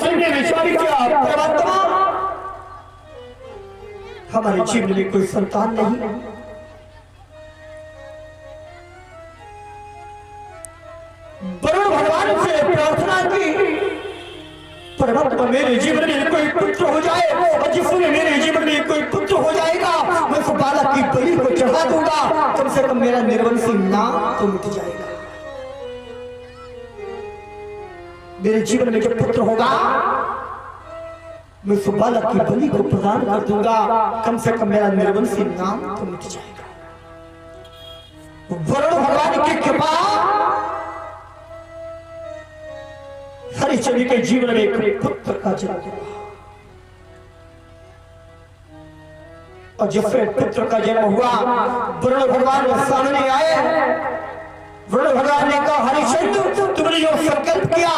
हरिश्चंद्र ने विचार किया, परमात्मा हमारे जीवन में कोई संतान नहीं, वरुण भगवान से प्रार्थना की, परमात्मा मेरे जीवन में कोई पुत्र हो जाए, और जिसमें मेरे जीवन में कोई पुत्र हो जाएगा मैं उस बालक की बलि को चढ़ा दूंगा, कम से कम मेरा निर्वंशी नाम तो मिट जाएगा। मेरे जीवन में जब पुत्र होगा मैं उस बालक की बलि को प्रदान कर दूंगा, कम से कम मेरा निर्वंशी नाम तो मिट जाएगा। वरुण भगवान की कृपा हरिश्चंद्र के जीवन में एक पुत्र का जन्म हुआ, और जिससे पुत्र का जन्म हुआ वरुण भगवान सामने आए। वरुण भगवान ने कहा, हरिश्चंद्र तुमने जो संकल्प किया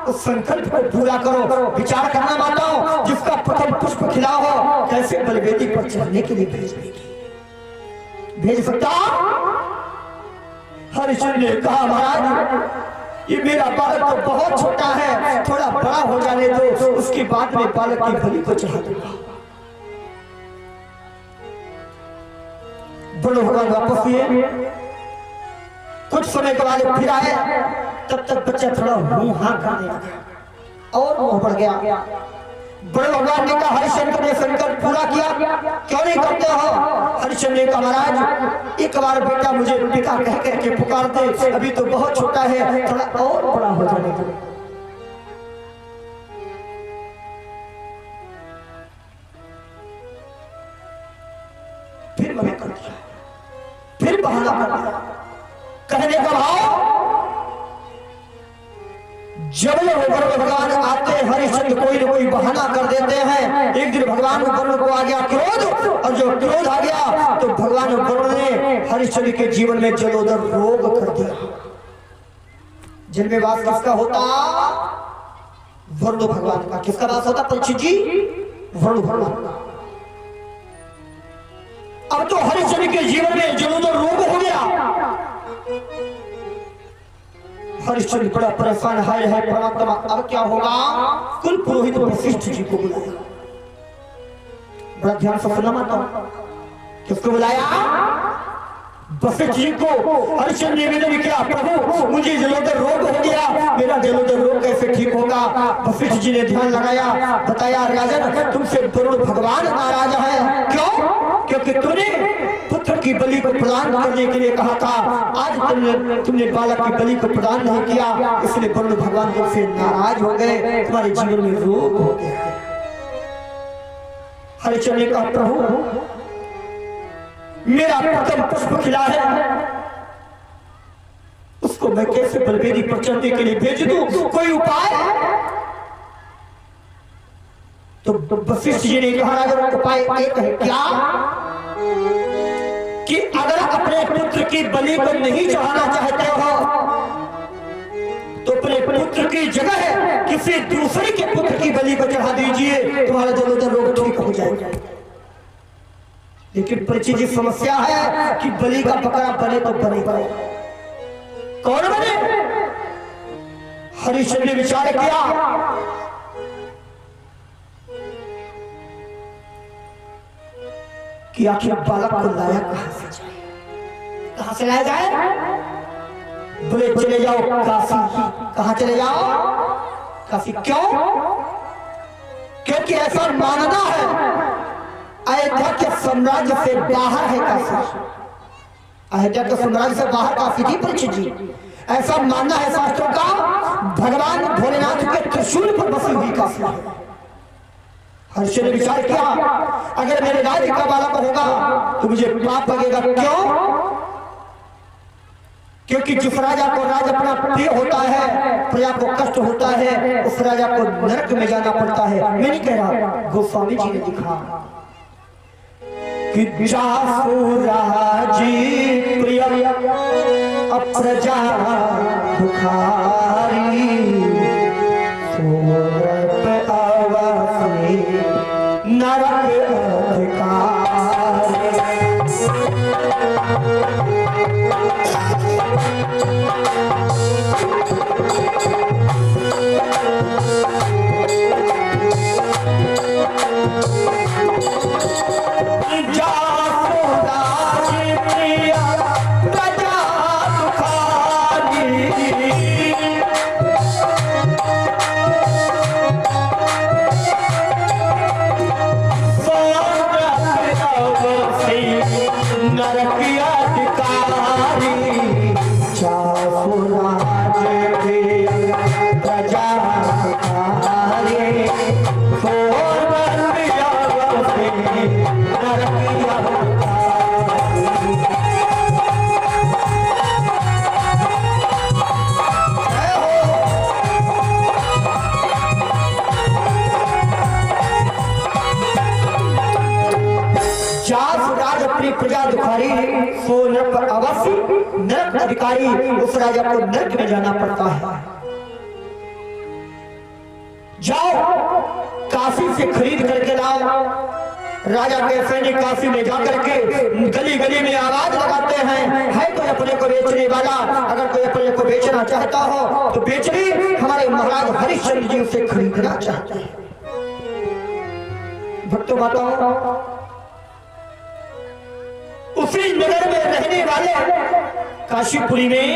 उस संकल्प को पूरा करो। विचार करना माता हो, जिसका प्रथम पुष्प खिला हो कैसे बलवेदी पर चढ़ने के लिए भेज सकता। हरिश्चंद्र ने कहा, महाराज ये मेरा बालक तो बहुत छोटा है, थोड़ा बड़ा हो जाने दो, उसके बाद में बालक की बलि को चढ़ा दूंगा। वरुण भगवान वापस हुए, कुछ समय के बाद फिर आए, तब तक बच्चा थोड़ा मुंह हाँ खाने लगा और मुंह बढ़ गया। वरुण भगवान ने कहा, हरिश्चंद्र ने संकल्प पूरा किया, क्यों नहीं करते हो? हरिश्चंद्र ने कहा, महाराज एक बार बेटा मुझे पिता कह के पुकार दे, अभी तो बहुत छोटा है, थोड़ा और बड़ा हो जाने दो। फिर मना कर दिया, फिर बहाना कर दिया। कहने का भाव, जब वरुण भगवान आते हरिश्चंद्र कोई न कोई बहाना कर देते हैं। एक दिन भगवान वरुण को आ गया क्रोध, और जो क्रोध आ गया तो भगवान वरुण ने हरिश्चंद्र के जीवन में जलोदर रोग कर दिया। जिनमें वास किसका होता? वरुण भगवान का। किसका वास होता परीक्षित जी? वरुण भगवान का। अब तो हरिश्चंद्र के जीवन में जलोदर रोग हो गया। हरिश्चंद्र बड़ा परेशान, हाय हाय परमात्मा अब क्या होगा? कुल पुरोहित वशिष्ठ जी को बुलाया। बड़ा ध्यान से सुना माता, किसको बुलाया? वशिष्ठ जी को। हरिश्चंद्र ने निवेदन किया, प्रभु मुझे जलोदर रोग हो गया, मेरा जलोदर रोग कैसे ठीक होगा? वशिष्ठ जी ने ध्यान लगाया, बताया, राजन तुमसे वरुण भगवान नाराज है। क्यों? क्योंकि पुत्र की बलि को प्रदान करने के लिए कहा था, आज तुमने बालक की बलि को प्रदान नहीं किया, इसलिए वरुण भगवान तुमसे नाराज हो गए, तुम्हारे जीवन में रोग हो गया। हरिश्चंद्र ने कहा, प्रभु मेरा प्रथम पुष्प खिला है, उसको मैं कैसे बलवेदी पर चढ़ने के लिए भेज दूं? कोई उपाय? तो वशिष्ठ जी ने कहा, अगर उपाय एक है, क्या? कि अगर अपने पुत्र की बलि को नहीं चढ़ाना चाहते हो तो अपने पुत्र की जगह किसी दूसरे के पुत्र की बलि को चढ़ा दीजिए, तुम्हारा जलोदर रोग ठीक हो जाएगा। लेकिन परीक्षित जी समस्या है कि बलि का बकरा बने तो बने, कौन बने? हरिश्चंद्र ने विचार किया, कि आखिर बालक को लाया कहां से जाए? कहां से लाया जाए? बोले चले जाओ काशी। कहां चले जाओ? काशी। क्यों? क्योंकि ऐसा मानना है अयोध्या के साम्राज्य से बाहर है काशी। अयोध्या के साम्राज्य से बाहर काशी थी परीक्षित जी, ऐसा मानना है शास्त्रों का। भगवान भोलेनाथ के त्रिशूल पर बसी हुई काशी है। हर्षित ने विचार किया, अगर मेरे राज्य का बालक होगा तो मुझे पाप लगेगा। क्यों? क्योंकि जिस राजा को राज अपना प्रिय होता है, प्रजा को कष्ट होता है, उस राजा को नरक में जाना पड़ता है। मैं नहीं कह रहा, गोस्वामी जी ने लिखा कि जासु राजी प्रिय अप्रजा दुखारी, सोरप अवसि नरक अधिकारी। प्रजा प्रजा दुखारी सो नरक पर अवश्य नरक अधिकारी उस राजा को नरक में जाना पड़ता है। जाओ काशी से खरीद करके लाओ। राजा के सैनिक काशी में जाकर के गली गली में आवाज लगाते हैं, है कोई अपने को बेचने वाला? अगर कोई अपने को बेचना चाहता हो तो बेचने, हमारे महाराज हरिश्चंद्र जी उसे खरीदना चाहते हैं। भक्तों बताओ, उसी नगर में रहने वाले, काशीपुरी में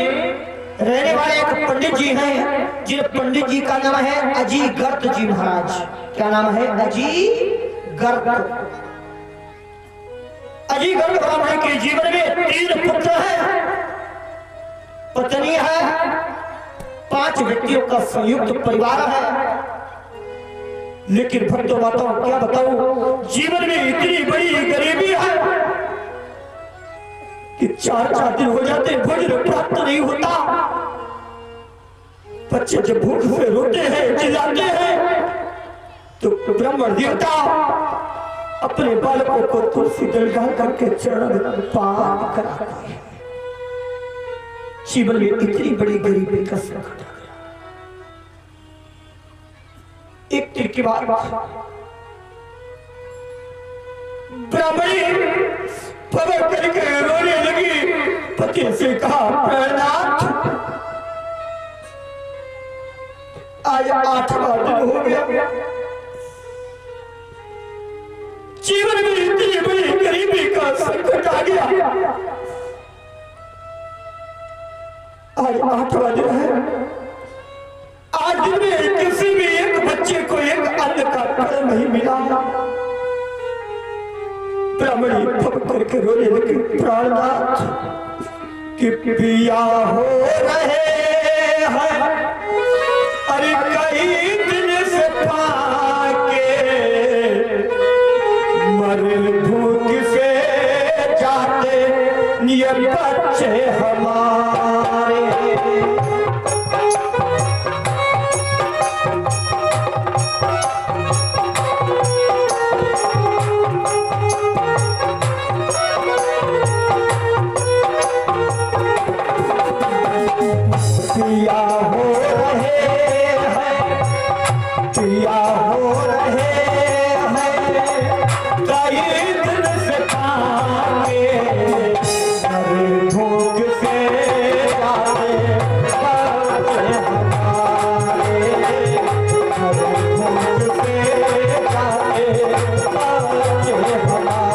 रहने वाले एक पंडित जी हैं, जिन पंडित जी का नाम है अजीगर्त जी महाराज। क्या नाम है? अजीगर्त। अजीगर्त ब्राह्मण के जीवन में 3 पुत्र हैं, पत्नी है, 5 व्यक्तियों का संयुक्त परिवार है। लेकिन भक्तों बताओ, क्या बताऊं, जीवन में इतनी बड़ी गरीबी है कि 4 दिन हो जाते भोजन प्राप्त नहीं होता। बच्चे जब भूख से रोते हैं, चिल्लाते हैं, तो ब्राह्मण देवता अपने बालकों को तुलसी दल डाल करके चरण में पान कराते हैं। जीवन में इतनी बड़ी गरीबी का संकट आ गया। एक दिन की बात, ब्राह्मणी पकड़ करके रोने लगी, पति से कहा, प्राणनाथ आज 8वां दिन हो गया, जीवन में इतनी बड़ी गरीबी का संकट आ गया, आज 8वां दिन है, आज दिन में किसी भी एक बच्चे को एक अन्न का कण नहीं मिला। ब्राह्मणी पकड़ करके रोने लगी, प्राणनाथ कि पिया हो रहे हैं, अरे कई दिन से पाके मर भूख से जाते ये बच्चे हमारे। पिया हो रहे हैं, पिया हो रहे हैं, कई दिन से खाए मर भूख से जाते बच्चे हमारे, मर भूख से जाते बच्चे हमारे।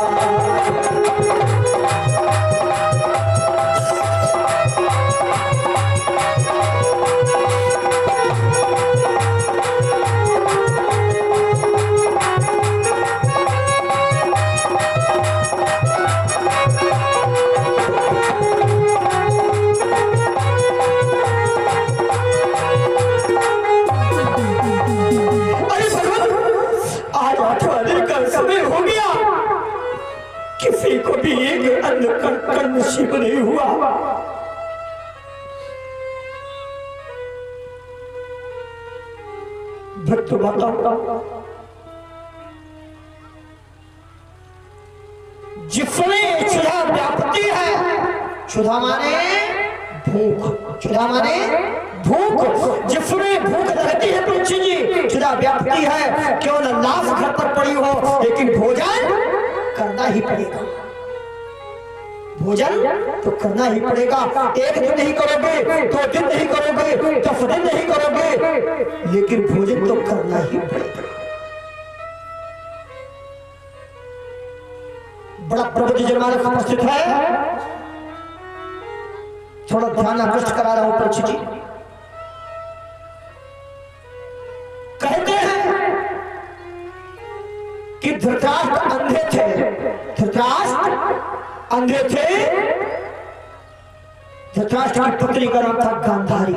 किसी को भी एक अन्न का नसीब नहीं हुआ। भक्त बताओ, जिसमें क्षुधा व्याप्ति है, क्षुधा माने भूख, क्षुधा माने भूख, जिसमें भूख रहती है तुलसी जी, क्षुधा व्याप्ति है, क्यों न लाश घर पर पड़ी हो, लेकिन भोजन करना ही पड़ेगा। भोजन तो करना ही पड़ेगा। 1 दिन नहीं करोगे, 2 दिन नहीं करोगे, 10 दिन नहीं करोगे, लेकिन भोजन तो करना ही पड़ेगा। बड़ा प्रबुद्ध जनमानस उपस्थित है, थोड़ा ध्यान आकृष्ट करा रहा हूं परीक्षित जी। कहते हैं कि धृतराष्ट्र अंधे थे, धृतराष्ट्र अंधे थे। धृतराष्ट्र की पत्नी का नाम था गांधारी।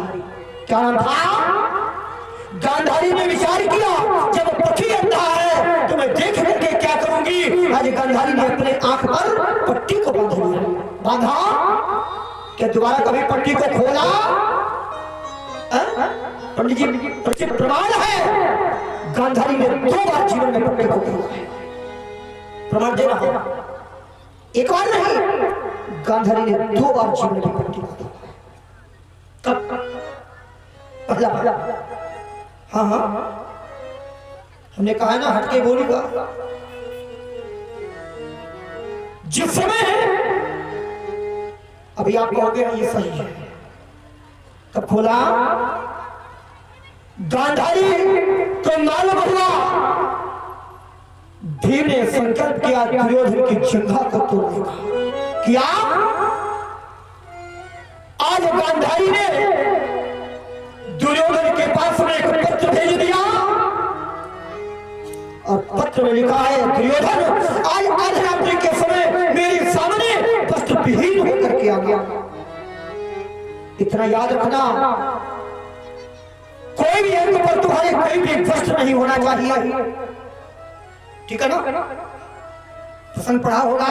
क्या नाम था? आज गांधारी ने अपने आंख पर पट्टी को बांध लिया। बांधा क्या दोबारा कभी पट्टी को खोला? पंडित जी प्रमाण है गांधारी ने 2 बार जीवन में पट्टी को खोला है। प्रमाण देना होगा, एक बार नहीं, गांधारी ने 2 बार जीवन में पट्टी को खोला। कब? पहला हाँ हाँ हमने कहा ना हटके बोली का, जिस समय अभी आप कहोगे ये सही है, कब खोला? गांधारी तो मालूम हुआ भीम ने संकल्प किया दुर्योधन की जंघा को तोड़ने का। क्या आज गांधारी ने दुर्योधन के पास में एक पत्र भेज दिया और पत्र में लिखा है दुर्योधन आज अर्धरात्रि के समय मेरे सामने वस्त्र विहीन होकर के आ गया। इतना याद रखना, कोई भी अंग पर तुम्हारे कोई भी वस्त्र नहीं होना चाहिए, ठीक है ना? प्रसंग पढ़ा होगा।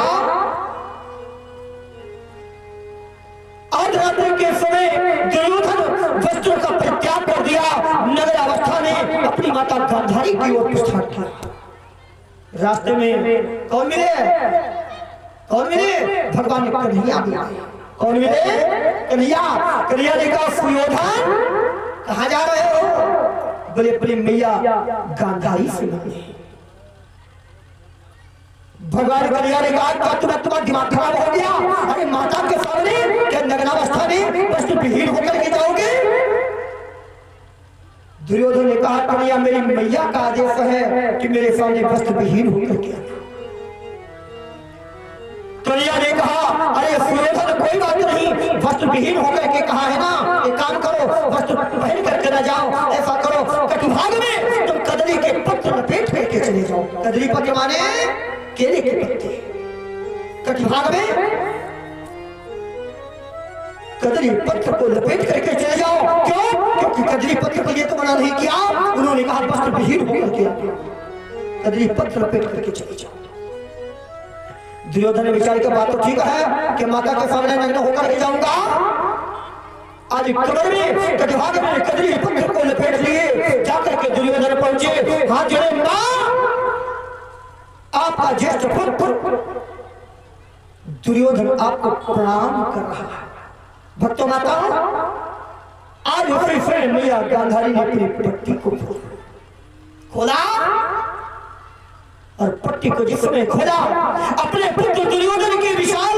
अर्धरात्रि के समय दुर्योधन वस्त्रों का परित्याग कर दिया। नगर अवस्था में अपनी माता गांधारी की ओर प्रस्थान किया। रास्ते में कौन मिले? कौन मिले? भगवान ने कन्हैया दिया। कौन मिले? कन्हैया। कन्हैया ने कहा सुयोधन कहाँ जा रहे हो? बोले अपनी मैया गांधारी से मिले। भगवान कन्हैया ने कहा तुम्हारा दिमाग खराब हो गया? अरे माता के सामने क्या नग्नावस्था में वस्त्र विहीन होकर के जाओगे? दुर्योधन ने कहा कन्हैया मेरी मैया का आदेश है कि मेरे सामने वस्त्र विहीन होकर के। कन्हैया ने कहा अरे सुयोधन कोई बात नहीं, वस्त्र विहीन होकर के कहा है ना, एक काम करो वस्त्र पहन करके न जाओ, ऐसा करो कटिभाग में तुम कदली के पत्र लपेट करके चले जाओ। कदली पत्र माने केले के पत्ते। कटिभाग में कदली पत्र को लपेट करके चले जाओ। क्यों? क्योंकि कदली पत्र को ये तो मना नहीं किया, उन्होंने कहा वस्त्र विहीन होकर के कदली पत्र लपेट करके चले जाओ। दुर्योधन ने विचार की बात तो ठीक है कि माता के सामने नग्न होकर के जाऊंगा। आज कमर में कटिभाग में कदली पत्र को लपेट लिए जाकर के दुर्योधन पहुंचे। हाथ जोड़े, मां आपका ज्येष्ठ पुत्र दुर्योधन आपको प्रणाम कर रहा है। भक्तों माता आज उसी से मैया गांधारी ने अपनी पट्टी को खोला और पट्टी को जिसने खोला अपने पुत्र दुर्योधन के विशाल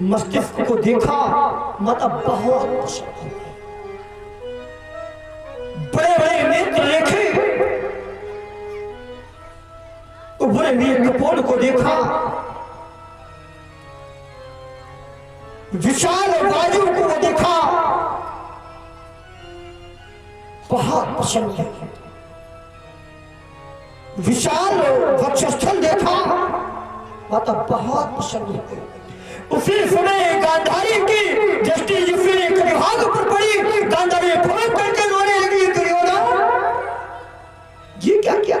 मस्तिष्क को देखा। माता बहुत पसंद हो गई, बड़े बड़े नेत्र देखे, उभरे हुए कपोल को देखा, विशाल बाजू को देखा, बहुत पसंद है। विशाल वक्षस्थल देखा, माता बहुत पसंद है। उसी समय गांधारी की दृष्टि जिसने कटिभाग पर पड़ी, गांधारी फड़क करके रोने लगी। दुर्योधन ये क्या किया?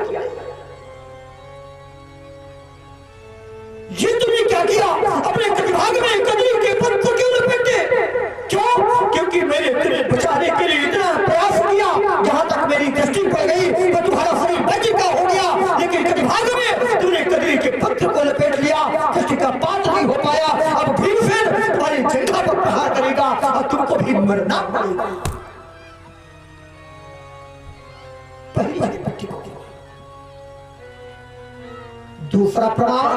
ये तुमने क्या किया? अपने कटिभाग में कदली के पत्र को क्यों लपेटे? क्यों? क्योंकि मैंने तुम्हें बचाने के लिए इतना प्रयास किया, जहां तक मेरी दृष्टि पड़ गई तो तुम्हारा शरीर बच का हो गया, लेकिन कटिभाग में तुमने कदली के पत्र को लपेट लिया, दृष्टि का पात नहीं हो पाया। अब भीमसेन तुम्हारी जंघा पर प्रहार करेगा और तुमको भी मरना पड़ेगा। पहली वाली पट्टी को दूसरा प्रमाण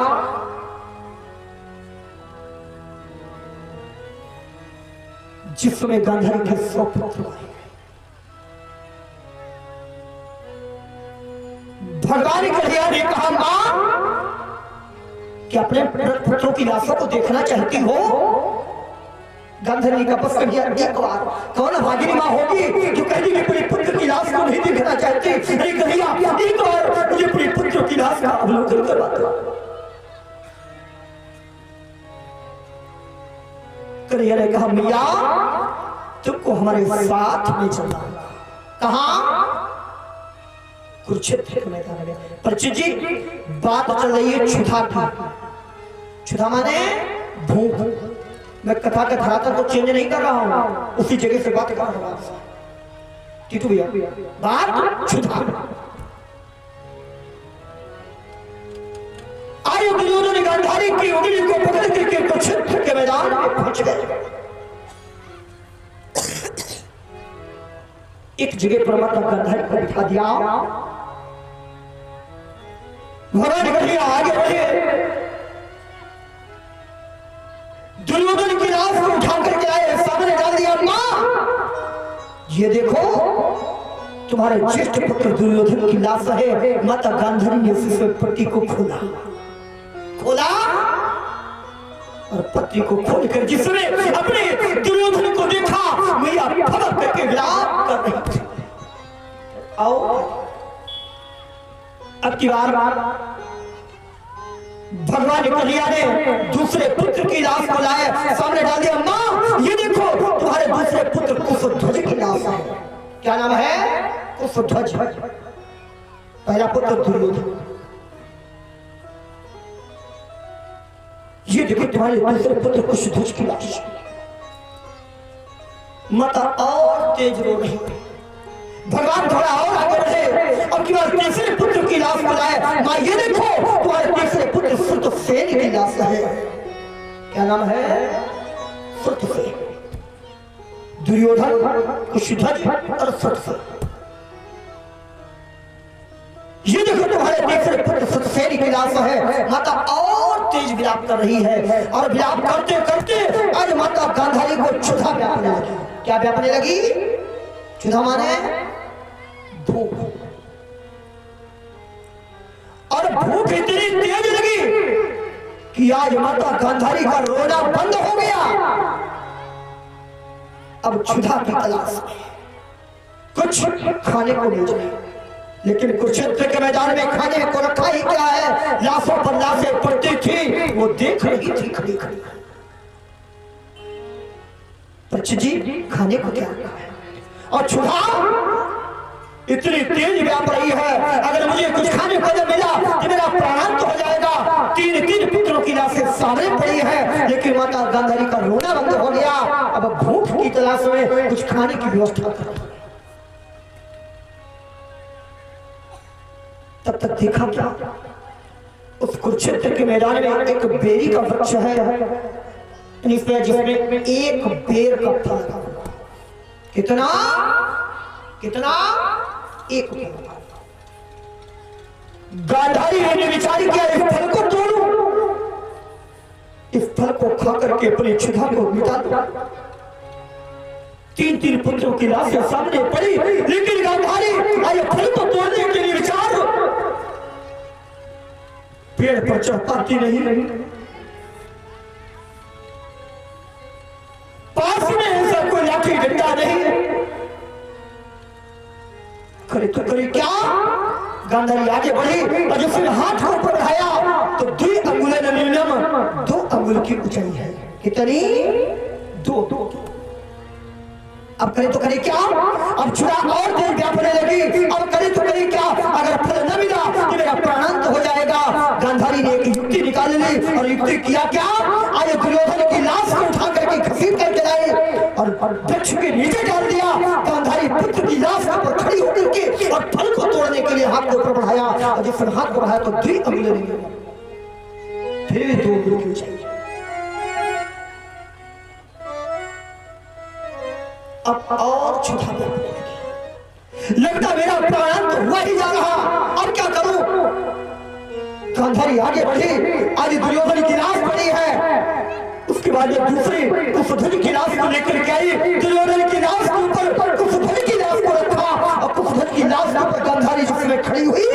जिसमें गांधारी के 100 पुत्र हुए। भगवान कन्हैया ने कहा मां क्या अपने पुत्रों की लाशों को देखना चाहती हो? गांधारी का बस कन्हैया एक बार। कौन भागिनी मां होगी जो कहती है अपने पुत्र की लाश को नहीं देखना चाहती? अरे कन्हैया एक बार मुझे अपने पुत्र की लाश का अवलोकन करवा दो। कन्हैया ने कहा मैया तुमको हमारे साथ में चलना होगा। कहां? कुरुक्षेत्र के मैदान में। परिचित जी, बात चल रही है क्षुधा की। क्षुधा माने भूख। मैं कथा के धरातल को चेंज नहीं कर रहा हूं, उसी जगह से बात कर रहा हूं। टीटू भैया, बात क्षुधा। आयु दुर्योधन गांधारी की उंगली को पकड़ करके कुरुक्षेत्र के मैदान में पहुंच गए। एक जगह पर माता गांधारी को बिठा दिया। महाराज बढ़िया आगे बढ़े। दुर्योधन की लाश को उठा करके आए, सामने डाल दिया। मां, ये देखो तुम्हारे ज्येष्ठ पुत्र दुर्योधन की लाश है। माता गांधारी ने उस पट्टी को खोला और पत्नी को खोलकर जिसने अपने दुर्योधन को देखा, मैया फड़क करके विलाप कर रही थी। आओ अब की बार भगवान कन्हैया ने दूसरे पुत्र की लाश को लाए, सामने डाल दिया। मां, ये देखो तुम्हारे दूसरे पुत्र कुशध्वज की लाश है। क्या नाम है? कुशध्वज। पहला पुत्र दुर्योधन। ये देखो तुम्हारे दूसरे पुत्र कुशध्वज की लाश। माता और तेज रो रही। भगवान थोड़ा और आगे बढ़े। अब की बार तीसरे पुत्र की लाश को लाए। मां, ये देखो तुम्हारे तीसरे पुत्र श्रुतसेन की लाश है। क्या नाम है? श्रुतसेन। दुर्योधन, कुशध्वज और श्रुतसेन। ये देखो तुम्हारे तीसरे पुत्र श्रुतसेन की लाश है। माता और तेज विलाप कर रही है और विलाप करते करते आज माता गांधारी को क्षुधा व्यापने लगी। क्या व्यापने लगी? क्षुधा माने भूख। और भूख इतनी तेज लगी कि आज माता गांधारी का रोना बंद हो गया। अब क्षुधा की तलाश में कुछ खाने को मिल जाए, लेकिन कुरुक्षेत्र के मैदान में खाने को रखा ही क्या है? लाशों पर लाशें पड़ती थी, वो देख रही थी खड़ी खड़ी। परिचित जी, खाने को क्या रखा है? और क्षुधा इतनी तेज व्याप रही है, अगर मुझे कुछ खाने को न मिला तो मेरा प्राणांत हो जाएगा। तीन पुत्रों की लाशें सामने पड़ी है, लेकिन माता गांधारी का रोना बंद हो गया। अब भूख की तलाश में कुछ खाने की व्यवस्था कर। तब तक देखा क्या? उस कुरुक्षेत्र के मैदान में एक बेरी का वृक्ष है, जिसमें एक बेर का फल। कितना कितना? एक फल। गांधारी ने विचार किया, इस फल को तोड़ूं, इस फल को खा करके अपनी क्षुधा को मिटा दूं। तीन पुत्रों की लाशें सामने पड़ी, लेकिन गांधारी आए फल को तोड़ने के लिए विचार पेड़ पर चढ़ पाती नहीं। पास में ऐसा कोई लाठी डंडा नहीं। करे तो करे क्या? गांधारी आगे बढ़ी और जब उसने हाथ को ऊपर बढ़ाया तो 2 अंगुलें न्यूनतम 2 अंगुल की ऊंचाई है। कितनी? 2। अब करे तो करे क्या? अब छुरा और तेज व्यापने लगी। अब करे तो करे क्या? अगर फल न मिला तो मेरा प्राणांत हो जाएगा। गांधारी ने एक युक्ति निकाल ली और युक्ति किया क्या? आज दुर्योधन की लाश को उठा करके घसीट करके लाई और वृक्ष के नीचे डाल दिया। गांधारी पुत्र की लाश पर खड़ी होकर के और फल को तोड़ने के लिए हाथ को ऊपर बढ़ाया और जिस हाथ को बढ़ाया तो 2 अंगुलें नहीं, फिर 2 अंगुल की ऊंचाई। अब और क्षुधा लगता मेरा प्राणांत हुआ ही जा रहा। अब क्या करूं? गांधारी आगे बढ़ी। आज दुर्योधन की लाश पड़ी है, उसके बाद दूसरी कुशध्वज की लाश को लेकर के आई। दुर्योधन की लाश के ऊपर कुशध्वज की लाश को रखा और कुशध्वज की लाश के ऊपर गांधारी जिसमें खड़ी हुई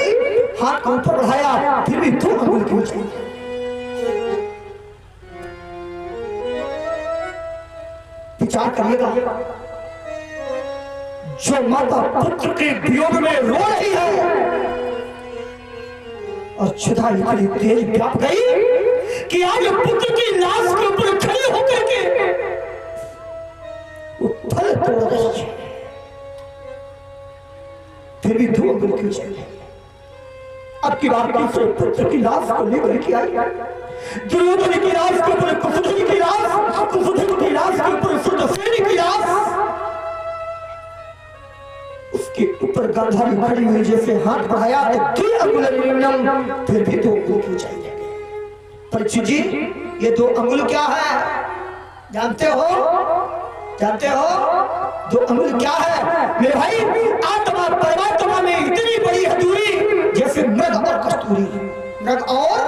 हाथ को ऊपर बढ़ाया, फिर भी 2 अंगुल की ऊंचाई। विचार करिएगा, जो माता पुत्र के वियोग में रो रही है और क्षुधा इतनी तेज व्याप गई कि आज पुत्र की लाश के ऊपर खड़ी होकर के वो फल तोड़ रही है, फिर भी 2 अंगुल की ऊंचाई। अब की बात दूसरे पुत्र की लाश को लेकर के आई। दुर्योधन की लाश के ऊपर कुसुम की लाश, कुसुम की लाश के ऊपर सुदर्शन की लाश, उसके ऊपर गांधारी खड़ी हुई, जैसे हाथ बढ़ाया तो 3 अंगुल न्यूनम, फिर भी 2 अंगुल क्यों चाहिए? परीक्षित जी, ये 2 अंगुल क्या है जानते हो? जानते हो 2 अंगुल क्या है मेरे भाई? आत्मा परमात्मा में इतनी बड़ी है दूरी, जैसे मृग और कस्तूरी। मृग और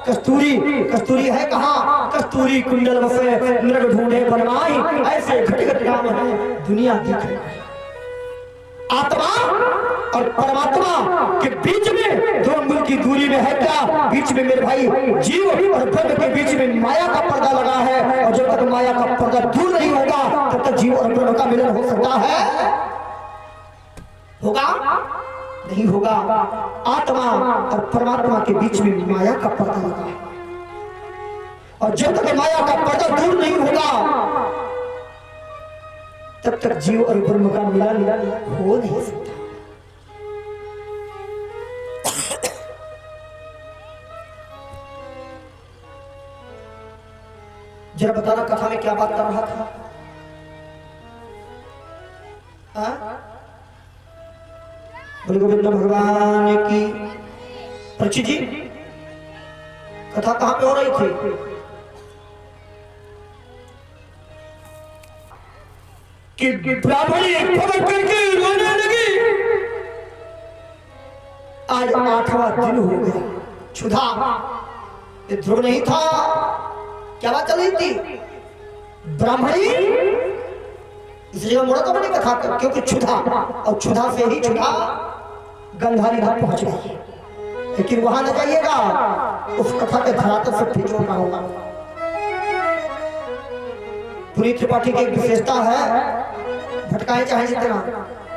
कस्तूरी, कस्तूरी है कहाँ? कस्तूरी कुंडल बसे मृग ढूंढे बनवाई, ऐसे घट नाम है दुनिया दिख रही है। आत्मा और परमात्मा के बीच में 2 अंगुल की दूरी में है क्या? बीच में मेरे भाई जीव और ब्रह्म के बीच में माया का पर्दा लगा है, और जब तक माया का पर्दा दूर नहीं होगा तब तक जीव और ब्रह्म का मिलन हो सकता है? होगा? नहीं होगा। आत्मा और परमात्मा के बीच में माया का पर्दा लगा है, और जब तक माया का पर्दा दूर नहीं होगा तब तक जीव और ब्रह्म का मिलन हो नहीं सकता। जरा बताना कथा में क्या बात कर रहा था? बोले गोविंद भगवान की। परीक्षित जी, कथा कहां पे हो रही थी? कि ब्राह्मणी पलक करके रोने लगी। आज 8वां दिन हो गया। क्षुधा, ये ध्रुव नहीं था। क्या बात चल रही थी? ब्राह्मणी, इसलिए मोड़ा तो मैंने कथा कर, क्योंकि क्षुधा, और क्षुधा से ही क्षुधा गंधारी तक पहुंच गई। लेकिन वहां न जाइएगा, उस कथा के धरातल से फिर जोड़ना होगा। पूरी त्रिपाठी की एक विशेषता है, भटकाए चाहे जितना,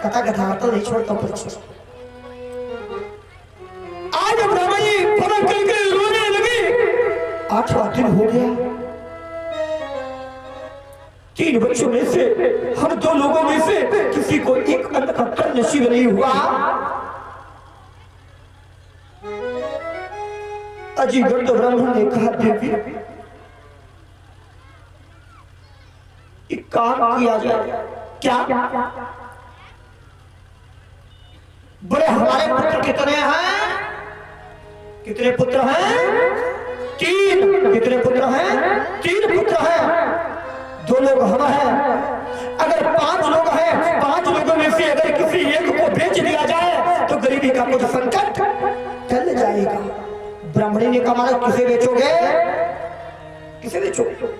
कथा कथा तो नहीं छोड़ता। आज ब्राह्मणी पलक करके रोने लगी। 8वां दिन हो गया। 3 बच्चों में से, हम 2 लोगों में से किसी को एक अन्न का फल नसीब नहीं हुआ। अजीगर तो ब्राह्मण ने कहा, देवी एक काम किया जाए। क्या? बड़े हमारे पुत्र कितने हैं? कितने पुत्र हैं? 3। कितने पुत्र हैं? 3 पुत्र हैं। 2 लोग हम हैं। अगर 5 लोग हैं, 5 लोगों में से अगर किसी एक को बेच दिया जाए तो गरीबी का कुछ संकट टल जाएगा। ब्राह्मणी ने कहा, महाराज किसे बेचोगे? किसे बेचोगे?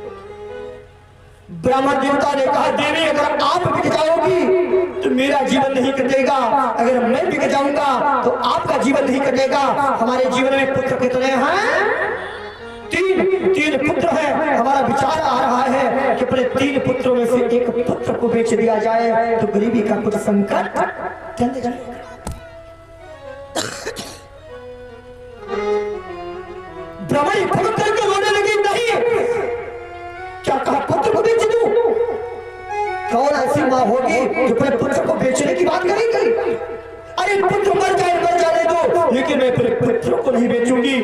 ब्राह्मण देवता ने कहा, देवी अगर आप बिक जाओगी तो मेरा जीवन नहीं कटेगा, अगर मैं बिक जाऊंगा तो आपका जीवन नहीं कटेगा। हमारे जीवन में पुत्र कितने हैं? 3 पुत्र हैं। हमारा विचार आ रहा है कि अपने 3 पुत्रों में से एक पुत्र को बेच दिया जाए तो गरीबी का कुछ संकट टल जाएगा। ब्राह्मणी फल करके रोने लगी, नहीं, क्या कहा पुत्र को बेच दूं? कौन ऐसी मां होगी जो अपने पुत्र को बेचने की बात करेगी? अरे पुत्र मर जाने दो, लेकिन मैं अपने पुत्र को नहीं बेचूंगी।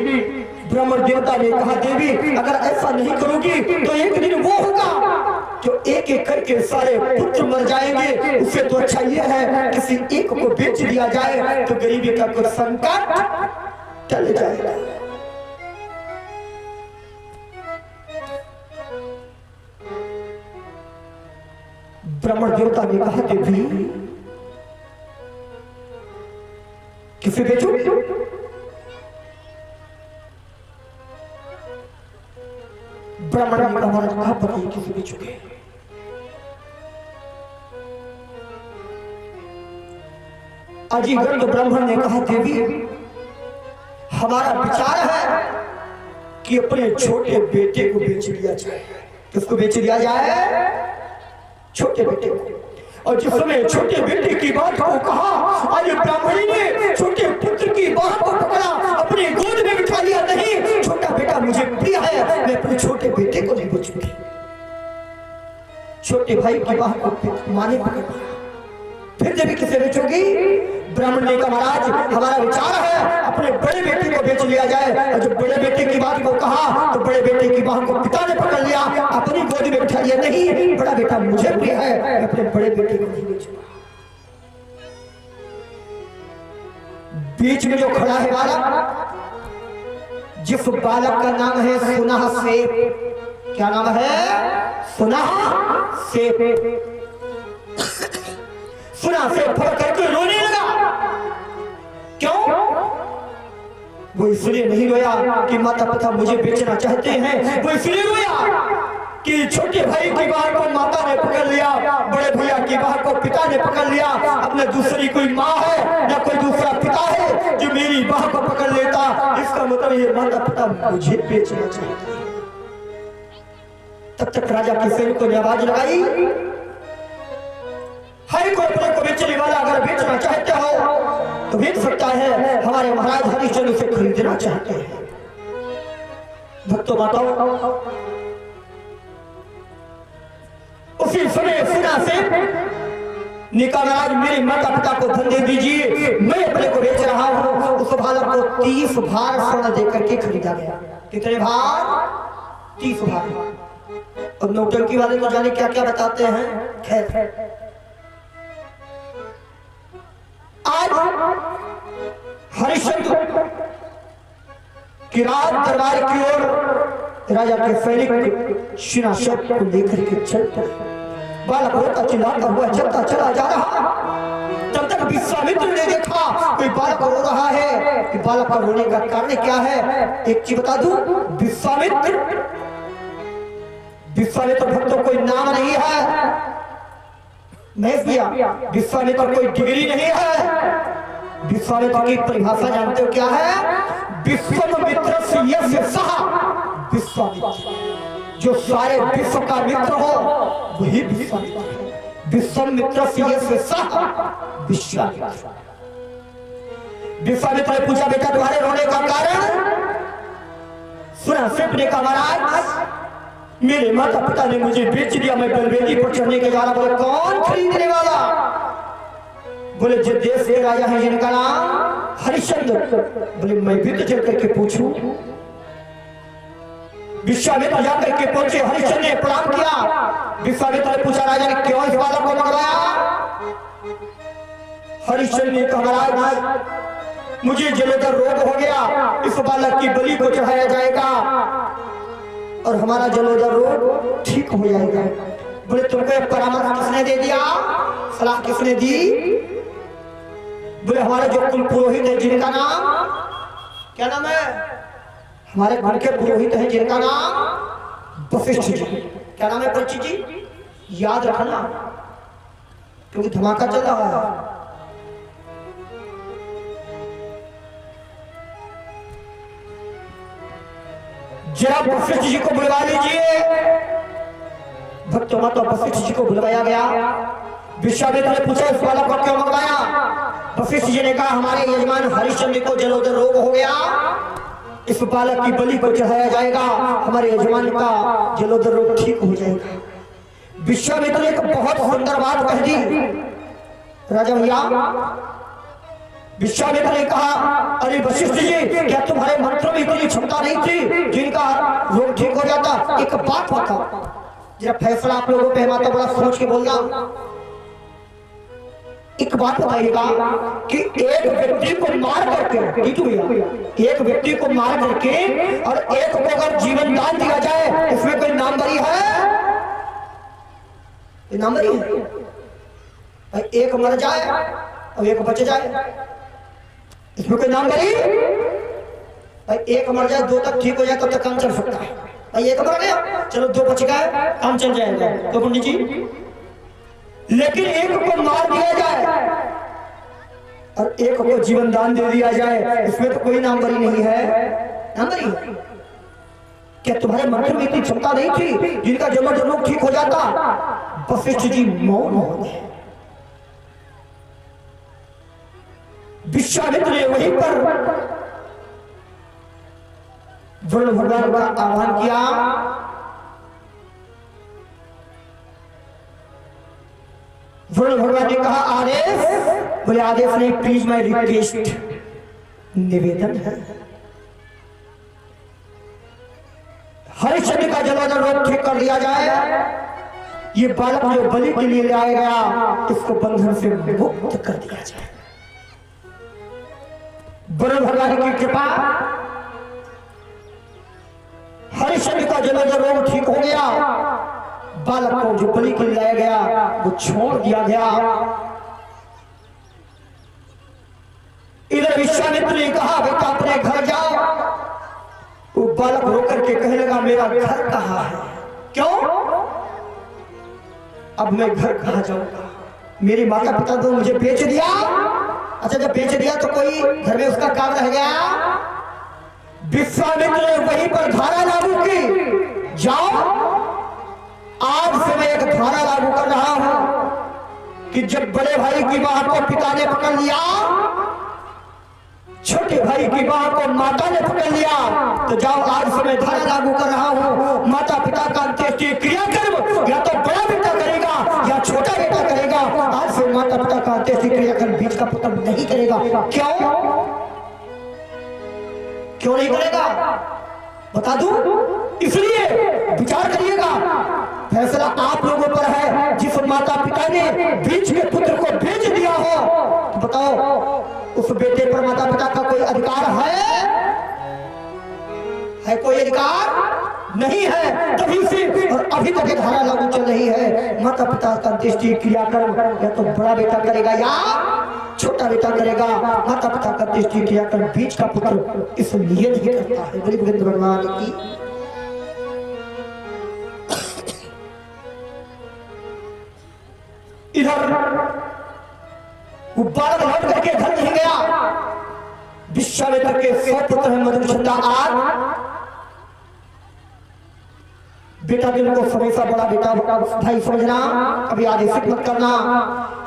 ब्राह्मण देवता ने कहा, देवी अगर ऐसा नहीं करोगी तो एक दिन वो होगा जो एक एक करके सारे पुत्र मर जाएंगे। उससे तो अच्छा ये है किसी एक को बेच दिया जाए तो गरीबी का कुछ संकट टल जाएगा। ब्राह्मण देवता ने कहा, देवी किसे बेचोगे? ब्राह्मण ने कहा, पता नहीं किसे बेचोगे। अजीगंध ब्राह्मण ने कहा, देवी हमारा विचार है कि अपने छोटे बेटे को बेच दिया जाए। किसको बेच दिया जाए? छोटे बेटे को। और जिस समय छोटे बेटे की बात को कहा, आज ब्राह्मणी ने छोटे पुत्र की बात को पकड़ा, अपने गोद में बिठा लिया। नहीं, छोटा बेटा मुझे प्रिय है, मैं अपने छोटे बेटे को नहीं बेचूंगी। छोटे भाई की बात को माने पकड़ा। फिर जब किसे बेचोगी? ब्राह्मण ने कहा, महाराज हमारा विचार है अपने बड़े बेटे को बेच लिया जाए। और जब बड़े बेटे की बात को कहा तो बड़े बेटे की बात को पिता ने पकड़ लिया, अपनी गोद में बिठा लिया। नहीं, बड़ा बेटा मुझे प्रिय है, मैं अपने बड़े बेटे को नहीं बेचूंगा। बीच में जो खड़ा है बालक, जिस बालक का नाम है सुनह सेठ। क्या नाम है? सुनह सेठ। सुनह सेठ फट करके रोने लगा। क्यों? वो इसलिए नहीं रोया कि माता पिता मुझे बेचना चाहते हैं, वो इसलिए रोया कि छोटे भाई की बात को माता ने पकड़ लिया, बड़े भैया की बात को पिता ने पकड़ लिया। अपने दूसरी कोई माँ है ना कोई दूसरा पिता है जो मेरी बात को पकड़ लेता। इसका मतलब ये माता पिता मुझे बेचना चाहते हैं। तब तक राजा के सैनिकों ने आवाज लगाई, हर कोई अपने को बेचने वाला अगर बेचना चाहते हो तो बेच सकता है। हमारे महाराज हरिश्चंद्र से खरीदना चाहते हैं। भक्तों माताओं, उसी समय सुना से निकाल, आज मेरे माता पिता को धन दे दीजिए, मैं अपने को बेच रहा हूं। उस बालक को 30 भार स्वर्ण देकर के खरीदा गया। कितने भार? 30 भार। अब नौटंकी वाले तो जाने क्या क्या बताते हैं। खैर, आज हरिश्चंद्र की राज दरबार की ओर राजा के सैनिक शिनाशक को लेकर के चलते। बालक रोता चिल्लाता हुआ चलता चला जा रहा। तब तक विश्वामित्र ने देखा कोई बालक रो रहा है कि बालक का रोने का कारण क्या है। एक चीज बता दूं, विश्वामित्र भक्तों कोई नाम नहीं है, नहीं भैया। विश्वामित्र कोई डिग्री नहीं है। विश्वामित्र की परिभाषा जानते हो क्या है? विश्वामित्र से यस्य सह विश्वामित्र, जो सारे विश्व का मित्र हो वही विश्वामित्र है। विश्वामित्र से यस्य सह विश्वामित्र। विश्वामित्र ने पूछा, बेटा तुम्हारे रोने का कारण? सुना सेठ ने कहा, महाराज मेरे माता पिता ने मुझे बेच दिया, मैं बलवेदी पर चढ़ने के जा रहा। बोले कौन खरीदने वाला? बोले जो देश के राजा है जिनका नाम हरिश्चंद्र। बोले मैं भी तो चल करके पूछूं। विश्वामित्र जाकर के पहुंचे, हरिश्चंद्र ने प्रणाम किया। विश्वामित्र ने पूछा, राजा ने क्यों इस बालक को मंगवाया? हरिश्चंद्र ने कहा, महाराज मुझे जलोदर रोग हो गया, इस बालक की बलि को चढ़ाया जाएगा और हमारा जलोदर रोग ठीक हो जाएगा। बोले तुमको परामर्श किसने दे दिया? सलाह किसने दी? बोले हमारे जो कुल पुरोहित है जिनका नाम, क्या नाम है? हमारे घर के पुरोहित है जिनका नाम वशिष्ठ जी। क्या नाम है परिचित जी? याद रखना क्योंकि धमाका चल रहा है। जरा वशिष्ठ जी को बुलवा लीजिए। भक्तों माता वशिष्ठ जी को बुलवाया गया। विश्वामित्र ने पूछा, इस बालक को क्यों मंगवाया? वशिष्ठ जी ने कहा, हमारे यजमान हरिश्चंद्र को जलोदर रोग हो गया, इस बालक की बलि को चढ़ाया जाएगा, हमारे यजमान का जलोदर रोग ठीक हो जाएगा। विश्वामित्र ने एक बहुत सुंदर बात कह दी। राजा भैया, विश्वामित्र ने कहा, अरे वशिष्ठ जी क्या तुम्हारे मंत्रों में इतनी क्षमता नहीं थी जिनका रोग ठीक हो जाता? एक बात बताओ, जरा फैसला आप लोगों पे माता बड़ा सोच के बोलना। एक बात बताइएगा कि एक व्यक्ति को मार करके, एक व्यक्ति को मार करके और एक को अगर जीवन दान दिया जाए, इसमें कोई नामवरी है? नामवरी है? एक मर जाए और एक बच जाए, इसमें कोई नामवरी? भाई एक मर जाए, दो तक ठीक हो जाए तब तक काम चल सकता है। भाई एक मर गया, चलो दो बच गए, काम चल जाएगा। तो पंडित जी, लेकिन एक को मार दिया जाए और एक को जीवन दान दे दिया जाए, इसमें तो कोई नामवरी नहीं है। नामवरी क्या तुम्हारे मंत्र में इतनी क्षमता नहीं थी जिनका जलोदर रोग ठीक हो जाता? वशिष्ठ जी मौन हो गए। विश्वामित्र ने वहीं पर वरुण भगवान का आह्वान किया। वरुण भगवान ने कहा, आदेश? बोले आदेश नहीं, प्लीज माय रिक्वेस्ट, निवेदन है, हरिश्चंद्र का जलाना रोग ठीक कर दिया जाए। ये बालक जो बलि के लिए लाया गया, इसको बंधन से मुक्त कर दिया जाए। बड़े भगवान की कृपा, हरिश्चंद्र का जलाना रोग ठीक हो गया। बालक को जो बलि के लिए लाया गया वो छोड़ दिया गया। इधर विश्वामित्र ने कहा, बेटा अपने घर जाओ। वो बालक रोकर के कहने लगा, मेरा घर कहाँ है? क्यों? अब मैं घर कहाँ जाऊंगा? मेरे माता पिता तो मुझे बेच दिया। अच्छा, जब बेच दिया तो कोई घर में उसका काम रह गया? विश्वामित्र ने वहीं पर धारा लागू की, जाओ आज से मैं एक धारा लागू कर रहा हूं कि जब बड़े भाई की बात को पिता ने पकड़ लिया, छोटे भाई की बात को माता ने पकड़ लिया, तो जाओ आज से मैं धारा लागू कर रहा हूं, माता पिता का अंत्येष्टि क्रियाकर्म या तो बड़ा बेटा करेगा या छोटा बेटा करेगा। आज से माता पिता का अंत्येष्टि क्रियाकर्म बीच का पुत्र नहीं करेगा। क्यों नहीं करेगा? बता दूं? इसलिए विचार करिएगा, फैसला आप लोगों पर है। जिस माता पिता ने बीच के पुत्र को बेच दिया हो, तो बताओ उस बेटे पर माता पिता का कोई अधिकार है कोई अधिकार नहीं है। तभी से और अभी तक ये धारा लागू चल रही है। माता पिता का अंत्येष्टि क्रियाकर्म या तो बड़ा बेटा करेगा या छोटा बेटा करेगा। माता पिता का अंत्येष्टि क्रियाकर्म बीच का पुत्र इसलिए नहीं करता है। गरीब गोविंद भगवान की इधर वो बालक लौट करके घर नहीं गया। विश्वामित्र के 100 पुत्र हैं, मधुचंदा आज बेटा दिल को हमेशा बड़ा बेटा भाई समझना, कभी आदेशित मत करना।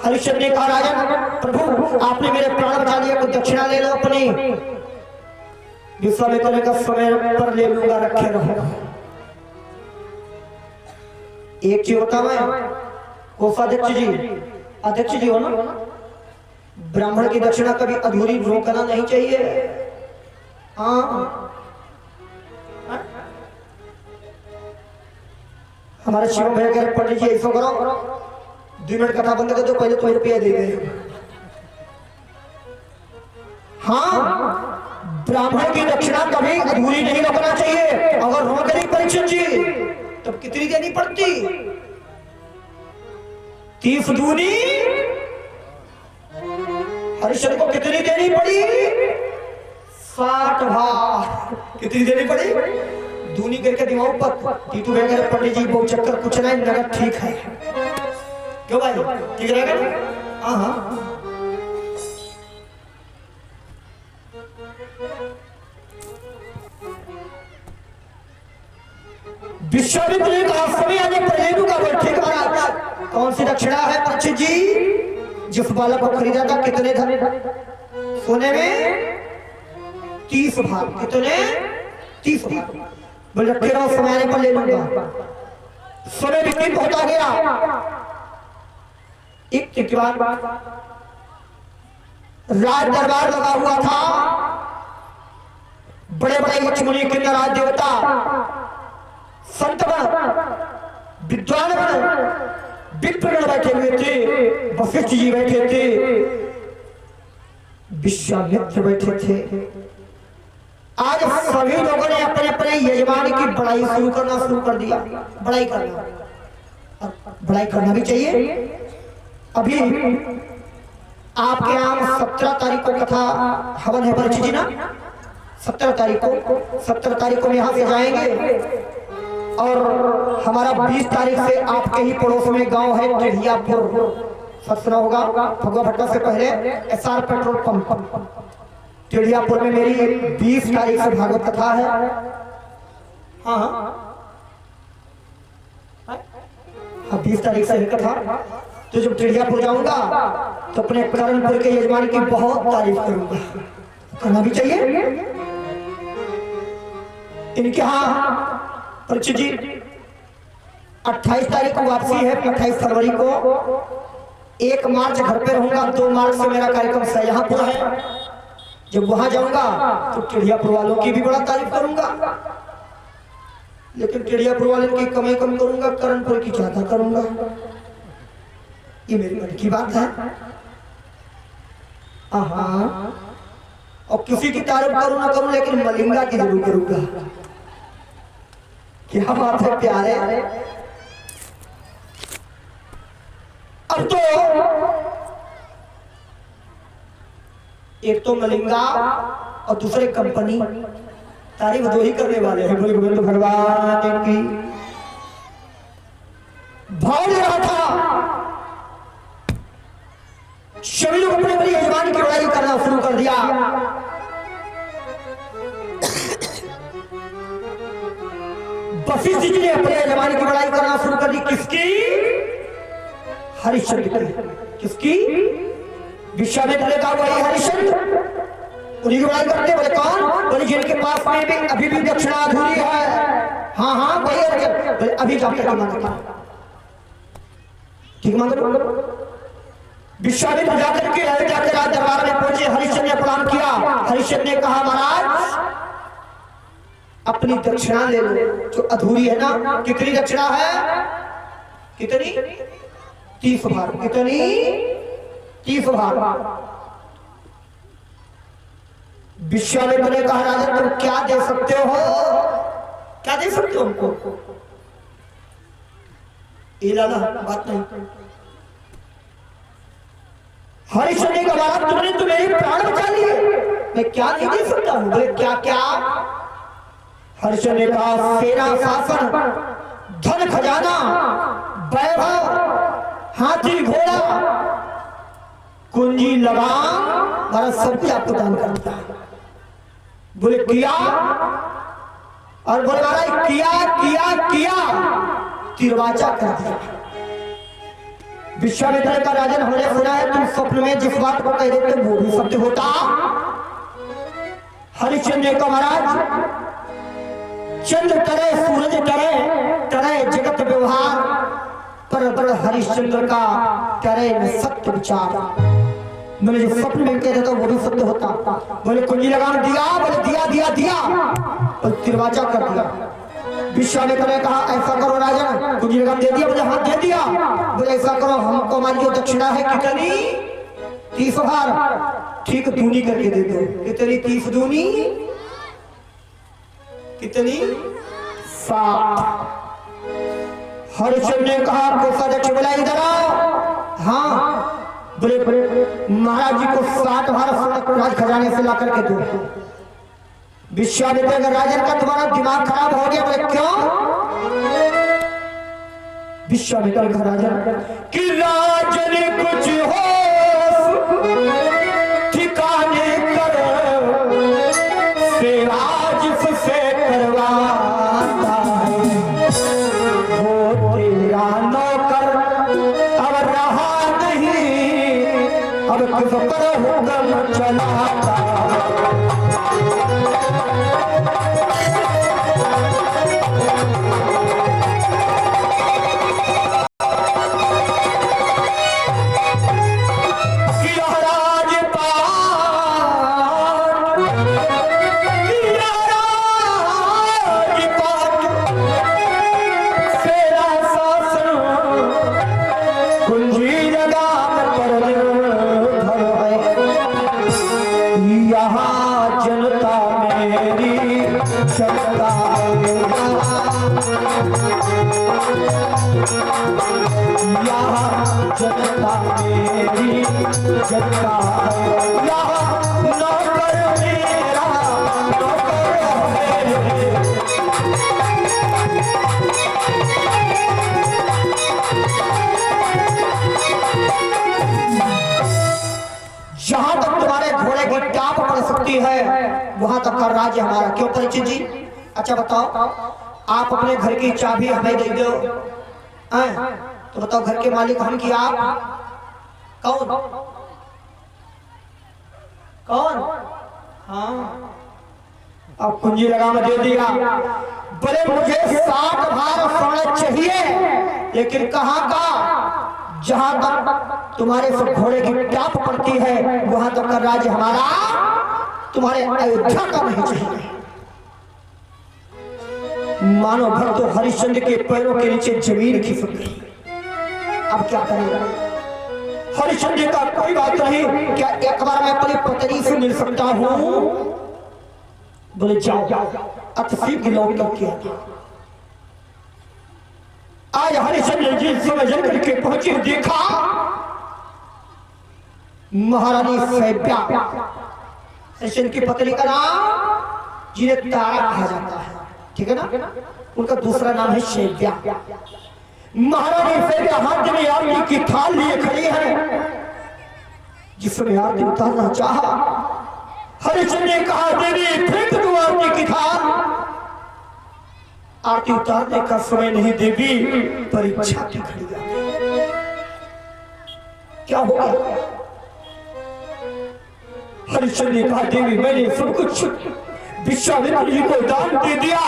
हरिश्चंद्र ने कहा, राजन प्रभु आपने मेरे प्राण बचा लिए, कुछ दक्षिणा ले लो अपनी। विश्वामित्र ने कहा, समय पर ले लूंगा, रखे रहो। एक चीज होता मैं अध्यक्ष जी हो ना, ब्राह्मण की दक्षिणा कभी अधूरी रोकना नहीं चाहिए। हाँ, हमारे शिव भैया कह रहे पंडित जी ऐसा करो, 2 मिनट कथा बंद कर दो, पहले तुम्हें रुपया दे दे। हाँ, ब्राह्मण की दक्षिणा कभी अधूरी नहीं रोकना चाहिए। अगर रोक गई परीक्षित जी तो कितनी देनी पड़ती? 30 दूनी। हरिश्चंद्र को कितनी देनी पड़ी? 60 भार। कितनी देनी पड़ी? दूनी करके दिमाग पर। टीटू वगैरह पंडित जी बहुत चक्कर कुछ नहीं, नगद ठीक है। क्यों भाई, ठीक रहेगा? हाँ, विश्वामित्र ने कहा, समय आने पर ले लूंगा। बोल ठीक है। कौन सी दक्षिणा है परीक्षित जी? जिस बालक को खरीदा था कितने धन? सोने में 30 भार। कितने? 30 भार। बोल रखे रहो, समय आने पर ले लूंगा। समय विपरीत होता गया। एक के बाद राज दरबार लगा हुआ था। बड़े बड़े यक्षमुनि किन्नर राज देवता, संतगण, विद्वानगण, विप्रगण बैठे हुए थे। वशिष्ठ जी बैठे थे, विश्वामित्र बैठे थे। आज सभी लोगों ने अपने अपने यजमान की बड़ाई शुरू कर दिया। बड़ाई करना भी चाहिए। अभी आपके यहाँ 17 तारीख को कथा हवन है परीक्षित जी ना? 17 तारीख को यहाँ से जाएंगे और हमारा 20 तारीख से आपके ही पड़ोस में गांव है टेढ़ियापुर, सुना होगा। भगवा भट्टा से पहले SR पेट्रोल पंप टेढ़ियापुर में मेरी 20 तारीख से भागवत कथा है। हाँ, 20 तारीख से है कथा। तो जब टेढ़ियापुर जाऊंगा तो अपने करणपुर के यजमान की बहुत तारीफ करूंगा। करना भी चाहिए। इनके यहाँ परीक्षित जी 28 तारीख को वापसी है, 28 फरवरी को। 1 मार्च घर पे रहूंगा, 2 मार्च से मेरा कार्यक्रम शाहजहांपुर है। जब वहां जाऊंगा तो टेढ़ियापुर वालों की भी बड़ा तारीफ करूंगा, लेकिन टेढ़ियापुर वालों की कमी कम करूंगा, करणपुर की ज्यादा करूंगा। ये मेरी मन की बात है। और किसी की तारीफ करूं ना करूं, लेकिन मलिंगा की जरूर करूंगा। क्या बात है प्यारे। अब तो एक तो मलिंगा और दूसरे कंपनी तारीफ दो ही करने वाले हैं। बोले गोविंद भगवान की भाव ले रहा था। सभी लोग अपने अपने यजमान की बड़ाई करना शुरू कर दिया। वशिष्ठ जी ने अपने यजमान की बड़ाई करना शुरू कर दी। किसकी? हरिश्चंद्र की। किसकी? विश्वामित्र का वही हरिश्चंद्र, उन्हीं की बड़ाई करते। बोले कौन? बोले जिनके पास में भी अभी भी दक्षिणा अधूरी है। हाँ हाँ वही बोले अभी जाकर मांगो, ठीक मांगो। विश्वामित्र जाकर के जाकर राज दरबार में पहुंचे। हरिश्चंद्र ने प्रणाम किया। हरिश्चंद्र ने कहा महाराज अपनी दक्षिणा ले लो जो अधूरी है ना। कितनी दक्षिणा है? कितनी? 30 भार। कितनी? 30 भार। विश्वामित्र ने कहा राजा तुम क्या दे सकते हो? क्या दे सकते हो हमको? लाला बात नहीं। हरिश्चंद्र ने कहा तुमने तो मेरे प्राण बचा लिए, मैं क्या नहीं दे सकता हूं। बोले क्या क्या? हरिश्चंद्र ने कहा सेना शासन, धन खजाना, वैभव, हाथी घोड़ा, कुंजी लगाम, महाराज सब कुछ आपको दान करता है। बोले किया? और बोले महाराज किया किया किया, तिरवाचा कर दिया। विश्वामित्र का राजन हमने सुना है तुम स्वप्न में जिस बात को कह देते वो भी सत्य होता। हरिश्चंद्र का महाराज चंद्र करे सूरज करे करे जगत व्यवहार, पर हरिश्चंद्र का करे न सत्य विचार। मैंने जो स्वप्न में कह देता वो भी सत्य होता। बोले कुंजी लगाम दिया? बोले दिया दिया दिया, और तिरवाचा कर दिया। विश्वामित्र ने कहा ऐसा करो राजन, कुंजी लगाम दे दिया? बोले हाँ दे दिया। बोले ऐसा करो हमको हमारी जो दक्षिणा है कितनी? 30 भार। ठीक दूनी करके दे दो। कितनी? 30 दूनी कितनी? 7। हरिश्चंद्र ने कहा कोषाध्यक्ष बोला इधर आओ। हाँ बोले महाराज जी को 7 भार राज खजाने से ला करके दो। विश्वामित्र का राजन का तुम्हारा दिमाग खराब हो गया। बोले क्यों? विश्वामित्र का राजन कि राजन कुछ हो ठिकाने करो, सेवा जिससे करवाता है वो तेरा नौकर अब रहा नहीं, अब किस पर हुक्म चलाता। जनता मेरी जनता नौकर मेरा जहां तक तुम्हारे घोड़े की टाप पड़ सकती है वहां तक का राज्य हमारा। क्यों परिचित जी? अच्छा बताओ, आप अपने घर की चाबी हमें दे दो तो बताओ घर के मालिक हम कि आप? कौन? कौन? हाँ अब कुंजी लगाम दे दिया। बोले मुझे 7 भार स्वर्ण चाहिए, लेकिन कहाँ का? जहां तक तुम्हारे सब घोड़े की टाप पड़ती है वहां तक का राज्य हमारा। तुम्हारे अयोध्या का नहीं चाहिए। मानो भक्त हरिश्चंद्र के पैरों के नीचे जमीन खिसक गई। अब क्या करेगा हरिश्चंद्र का? कोई बात नहीं, क्या एक बार मैं अपनी पत्नी से मिल सकता हूं? बोले जाओ, अतसीब की लौट लग किया। आज हरिश्चंद्र जी समझ करके पहुंचे, देखा महारानी सैब्या, हरिश्चंद्र की पत्नी का नाम जिन्हें तारा कहा जाता है, ठीक है ना? उनका दूसरा नाम है सैब्या। महारानी सैब्या हाथ में आरती की थाल लिए खड़ी है। जिसने आरती उतारना चाहा, हरिश्चंद्र ने कहा देवी फेंक दो आरती की थाल। आरती उतारने का समय नहीं देवी, परीक्षा की घड़ी आ गई। क्या होगा? हरिश्चंद्र ने कहा देवी मैंने सब कुछ विश्वामित्र जी को दान दे दिया,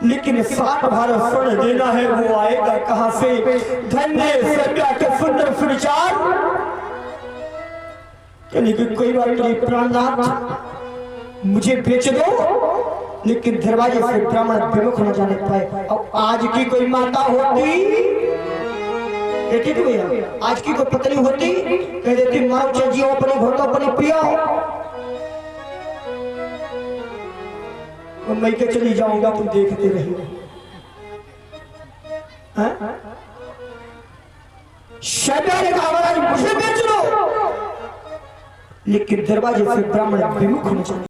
लेकिन 7 भारत स्वर्ण देना है, वो आएगा कहां से? धन्य सैब्या के सुंदर सुविचार। लेकिन कोई बात नहीं प्राणनाथ, मुझे बेच दो, लेकिन दरवाजे से ब्राह्मण विमुख न जाने पाए। और आज की कोई माता होती, कहती थी भैया, आज की कोई पत्नी होती, कह देती मारो चाहे जियो, अपनी भोटो अपनी पियो, मैं के चली जाऊंगा, तुम देखते रहिए। सैब्या ने कहा महाराज मुझे बेच लो, लेकिन दरवाजे से ब्राह्मण विमुख न जाने